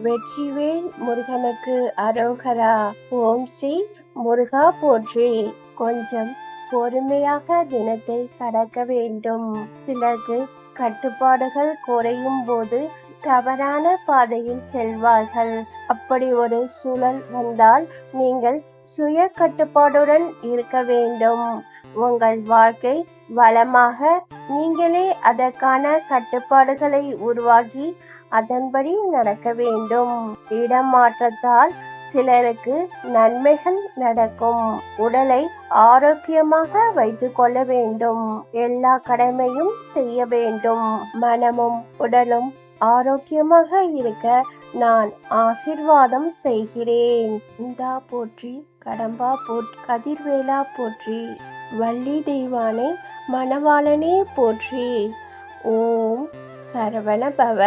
வெற்றிவேல் முருகனுக்கு அரோகரா. ஓம் ஸ்ரீ முருகா போற்றி. கொஞ்சம் பொறுமையாக தினத்தை கடக்க வேண்டும். சிலருக்கு கட்டுப்பாடுகள் குறையும் போது தவறான பாதையில் செல்வார்கள். அப்படி ஒரு சூழல் வந்தால் நீங்கள் சுய கட்டுப்பாடுடன் இருக்க வேண்டும். உங்கள் வாழ்க்கை வளமாக நீங்களே அதற்கான கட்டுப்பாடுகளை உருவாக்கி அதன்படி நடக்க வேண்டும். இடமாற்றத்தால் சிலருக்கு நன்மைகள் நடக்கும். உடலை ஆரோக்கியமாக வைத்துக் கொள்ள வேண்டும். எல்லா கடமையும் செய்ய வேண்டும். மனமும் உடலும் ஆரோக்கியமாக இருக்க நான் ஆசீர்வாதம் செய்கிறேன். இந்தா போற்றி, கடம்பா போற்றி, கதிர்வேலா போற்றி, வள்ளி தெய்வானை மணவாளனே போற்றி. ஓம் சரவண பவ.